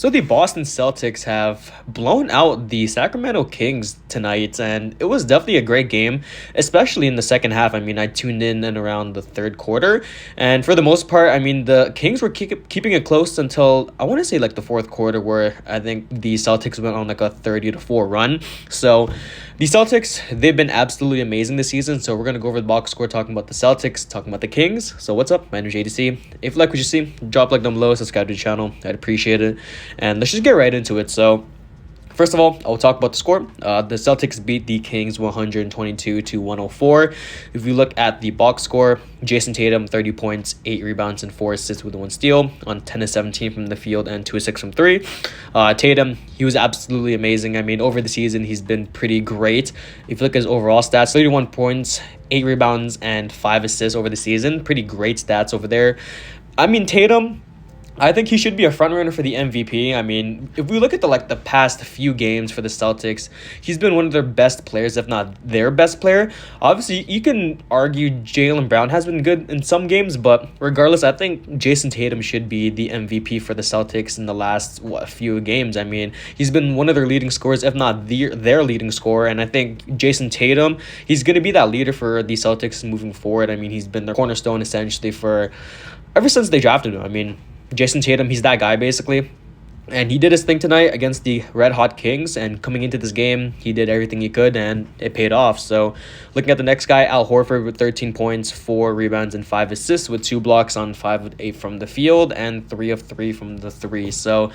So the Boston Celtics have blown out the Sacramento Kings tonight, and it was definitely a great game, especially in the second half. I mean, I tuned in and around the third quarter, and for the most part, I mean, the Kings were keeping it close until I want to say like the fourth quarter, where I think the Celtics went on like a 30-4 run. So the Celtics, they've been absolutely amazing this season. So we're gonna go over the box score, talking about the Celtics, talking about the Kings. So what's up? My name is JDC. If you like what you see, drop a like down below, subscribe to the channel. I'd appreciate it. And let's just get right into it. So first of all, I'll talk about the score. The Celtics beat the Kings 122-104. If you look at the box score, Jason Tatum, 30 points, 8 rebounds, and 4 assists with 1 steal on 10-17 from the field and 2 of 6 from 3. Tatum, he was absolutely amazing. I mean, over the season, he's been pretty great. If you look at his overall stats, 31 points, 8 rebounds, and 5 assists over the season. Pretty great stats over there. I mean, Tatum, I think he should be a front runner for the MVP. I mean, if we look at the past few games for the Celtics, he's been one of their best players, if not their best player. Obviously, you can argue Jaylen Brown has been good in some games, but regardless, I think Jason Tatum should be the MVP for the Celtics in the last few games. I mean, he's been one of their leading scorers, if not their leading scorer, and I think Jason Tatum, he's going to be that leader for the Celtics moving forward. I mean, he's been their cornerstone essentially for ever since they drafted him. I mean, Jason Tatum, he's that guy basically. And he did his thing tonight against the Red Hot Kings. And coming into this game, he did everything he could, and it paid off. So looking at the next guy, Al Horford with 13 points, 4 rebounds, and 5 assists with 2 blocks on 5 of 8 from the field and 3 of 3 from the 3. So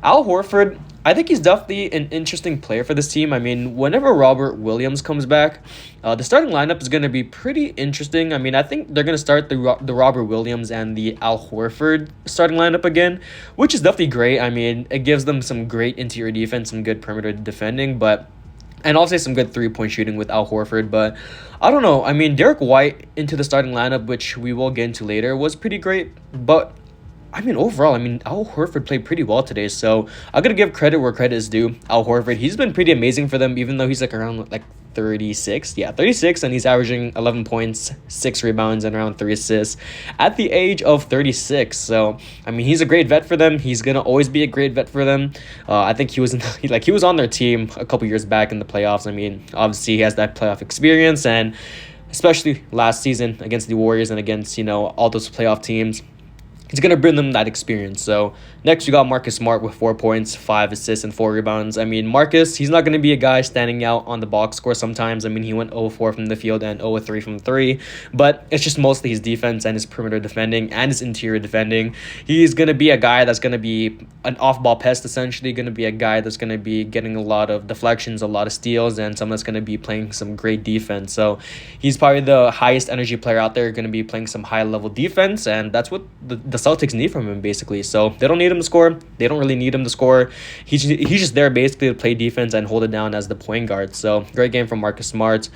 Al Horford, I think he's definitely an interesting player for this team. I mean, whenever Robert Williams comes back, the starting lineup is going to be pretty interesting. I mean, I think they're going to start the Robert Williams and the Al Horford starting lineup again, which is definitely great. I mean, it gives them some great interior defense, some good perimeter defending, and also some good three-point shooting with Al Horford. But I don't know. I mean, Derek White into the starting lineup, which we will get into later, was pretty great. But I mean, overall, Al Horford played pretty well today, so I'm going to give credit where credit is due. Al Horford, he's been pretty amazing for them, even though he's around 36. Yeah, 36, and he's averaging 11 points, 6 rebounds, and around 3 assists at the age of 36. So, I mean, he's a great vet for them. He's going to always be a great vet for them. I think he was he was on their team a couple years back in the playoffs. I mean, obviously, he has that playoff experience, and especially last season against the Warriors and against, all those playoff teams, he's going to bring them that experience. So next, you got Marcus Smart with 4 points, 5 assists, and 4 rebounds. I mean, Marcus, he's not going to be a guy standing out on the box score sometimes. I mean, he went 0-4 from the field and 0-3 from 3. But it's just mostly his defense and his perimeter defending and his interior defending. He's going to be a guy that's going to be an off-ball pest, essentially. Going to be a guy that's going to be getting a lot of deflections, a lot of steals, and someone that's going to be playing some great defense. So he's probably the highest energy player out there, going to be playing some high-level defense, and that's what the Celtics need from him, basically. So they don't need him to score. They don't really need him to score. He's just there basically to play defense and hold it down as the point guard. So great game from Marcus Smart.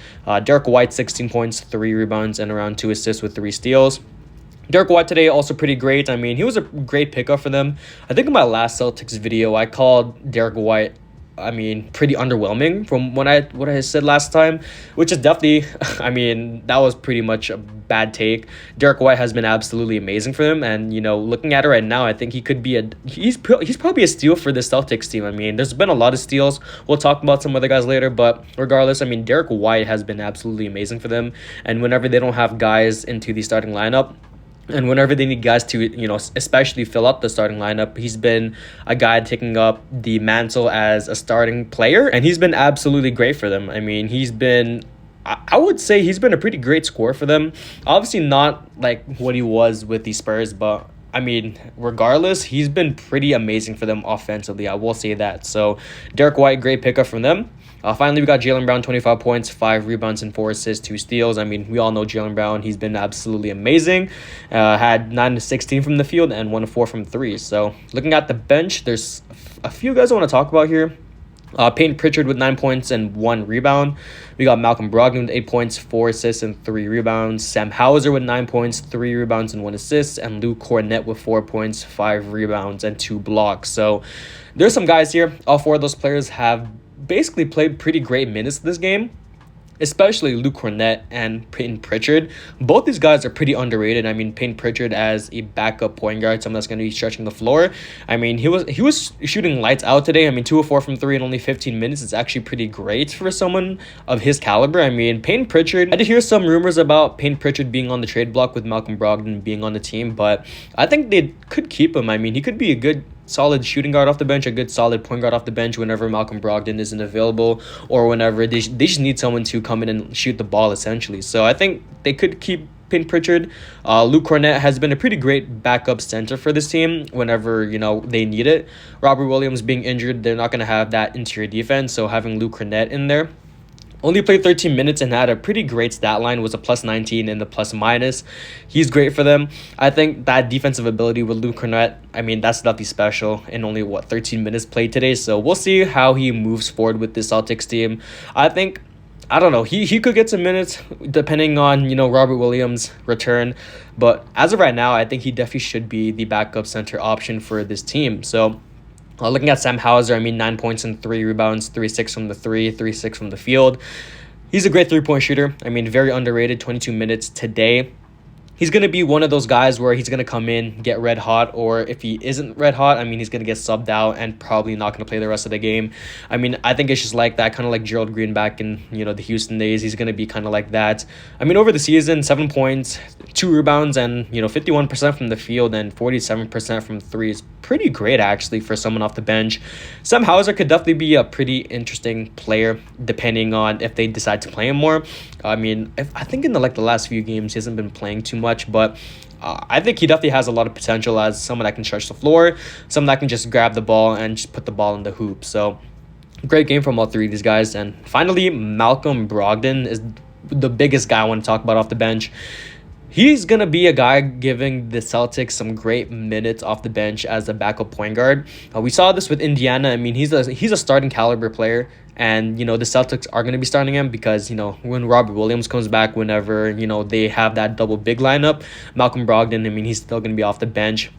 Derek White, 16 points, 3 rebounds, and around 2 assists with 3 steals. Derek White today also pretty great. I mean, he was a great pickup for them. I think in my last Celtics video, I called Derek White, pretty underwhelming from what I said last time, which is definitely, that was pretty much a bad take. Derek White has been absolutely amazing for them, and looking at it right now, I think he could be he's probably a steal for the Celtics team. I mean, there's been a lot of steals. We'll talk about some other guys later, but regardless, I mean, Derek White has been absolutely amazing for them, and whenever they don't have guys into the starting lineup, and whenever they need guys to, especially fill up the starting lineup, he's been a guy taking up the mantle as a starting player, and he's been absolutely great for them. I mean, I would say he's been a pretty great scorer for them. Obviously not like what he was with the Spurs, but regardless, he's been pretty amazing for them offensively. I will say that. So Derek White, great pickup from them. Finally, we got Jaylen Brown, 25 points, 5 rebounds, and 4 assists, 2 steals. I mean, we all know Jaylen Brown. He's been absolutely amazing. Had 9-16 from the field and 1-4 from 3. So looking at the bench, there's a few guys I want to talk about here. Peyton Pritchard with 9 points and 1 rebound. We got Malcolm Brogdon with 8 points, 4 assists, and 3 rebounds. Sam Hauser with 9 points, 3 rebounds, and 1 assist. And Luke Cornett with 4 points, 5 rebounds, and 2 blocks. So there's some guys here. All 4 of those players have basically played pretty great minutes this game. especially Luke Cornett and Peyton Pritchard. Both these guys are pretty underrated. I mean, Peyton Pritchard as a backup point guard, someone that's going to be stretching the floor. I mean, he was shooting lights out today. I mean, 2 of 4 from 3 in only 15 minutes is actually pretty great for someone of his caliber. I mean, Peyton Pritchard, I did hear some rumors about Peyton Pritchard being on the trade block with Malcolm Brogdon being on the team, but I think they could keep him. I mean, he could be a good solid shooting guard off the bench, a good solid point guard off the bench whenever Malcolm Brogdon isn't available, or whenever they just need someone to come in and shoot the ball, essentially. So I think they could keep Peyton Pritchard. Luke Cornett has been a pretty great backup center for this team whenever, they need it. Robert Williams being injured, they're not going to have that interior defense, so having Luke Cornett in there. Only played 13 minutes and had a pretty great stat line, was a plus 19 in the plus minus. He's great for them. I think that defensive ability with Luke Cornett, I mean, that's nothing special in only, 13 minutes played today. So we'll see how he moves forward with this Celtics team. I don't know, he could get some minutes depending on, Robert Williams' return. But as of right now, I think he definitely should be the backup center option for this team. So looking at Sam Hauser, I mean, 9 points and 3 rebounds, 3-6 from the 3-6 from the field. He's a great three-point shooter. I mean, very underrated, 22 minutes today. He's going to be one of those guys where he's going to come in, get red hot, or if he isn't red hot, I mean, he's going to get subbed out and probably not going to play the rest of the game. I mean, I think it's just like that, kind of like Gerald Green back in, the Houston days. He's going to be kind of like that. I mean, over the season, 7 points, 2 rebounds, and, 51% from the field and 47% from 3 is pretty great, actually, for someone off the bench. Sam Hauser could definitely be a pretty interesting player, depending on if they decide to play him more. I mean, I think in the last few games, he hasn't been playing too much, but I think he definitely has a lot of potential as someone that can stretch the floor, someone that can just grab the ball and just put the ball in the hoop. So great game from all three of these guys. And finally, Malcolm Brogdon is the biggest guy I want to talk about off the bench. He's going to be a guy giving the Celtics some great minutes off the bench as a backup point guard. We saw this with Indiana. I mean, he's a starting caliber player. And, the Celtics are going to be starting him because, when Robert Williams comes back, whenever, they have that double big lineup, Malcolm Brogdon, I mean, he's still going to be off the bench.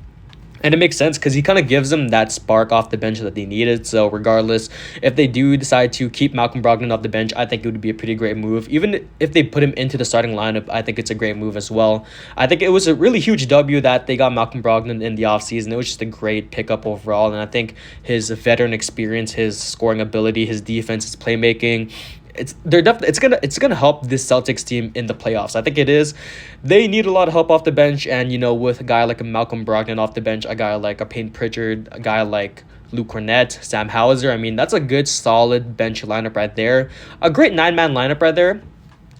And it makes sense because he kind of gives them that spark off the bench that they needed. So regardless, if they do decide to keep Malcolm Brogdon off the bench, I think it would be a pretty great move. Even if they put him into the starting lineup, I think it's a great move as well. I think it was a really huge W that they got Malcolm Brogdon in the offseason. It was just a great pickup overall. And I think his veteran experience, his scoring ability, his defense, his playmaking, it's gonna help this Celtics team in the playoffs. I think it is. They need a lot of help off the bench, and with a guy like a Malcolm Brogdon off the bench, a guy like a Peyton Pritchard, a guy like Luke Cornett, Sam Hauser. I mean, that's a good solid bench lineup right there. A great 9-man lineup right there.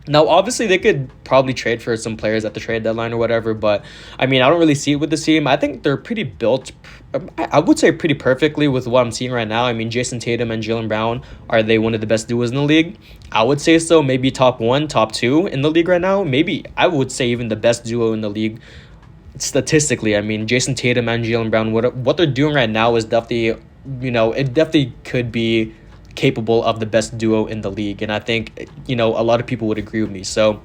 Now, obviously, they could probably trade for some players at the trade deadline or whatever, but, I mean, I don't really see it with this team. I think they're pretty built, I would say pretty perfectly with what I'm seeing right now. I mean, Jason Tatum and Jaylen Brown, are they one of the best duos in the league? I would say so. Maybe top 1, top 2 in the league right now. Maybe I would say even the best duo in the league statistically. I mean, Jason Tatum and Jaylen Brown, what they're doing right now is definitely, it definitely could be capable of the best duo in the league, and I think a lot of people would agree with me. So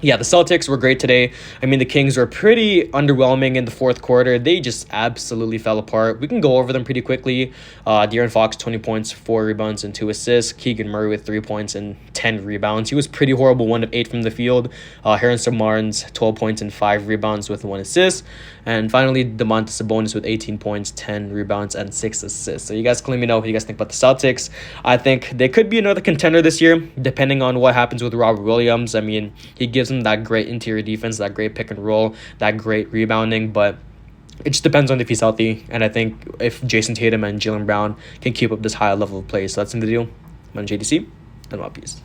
yeah, the Celtics were great today. I mean, the Kings were pretty underwhelming in the fourth quarter. They just absolutely fell apart. We can go over them pretty quickly. De'Aaron Fox, 20 points, 4 rebounds, and 2 assists. Keegan Murray with 3 points and 10 rebounds. He was pretty horrible, 1 of 8 from the field. Harrison Barnes, 12 points and 5 rebounds with 1 assist. And finally, Domantas Sabonis with 18 points, 10 rebounds, and 6 assists. So you guys can let me know what you guys think about the Celtics. I think they could be another contender this year, depending on what happens with Robert Williams. I mean, he gives them that great interior defense, that great pick and roll, that great rebounding, but it just depends on if he's healthy. And I think if Jason Tatum and Jaylen Brown can keep up this high level of play. So that's in the deal. I'm on JDC, and I'm out. Peace.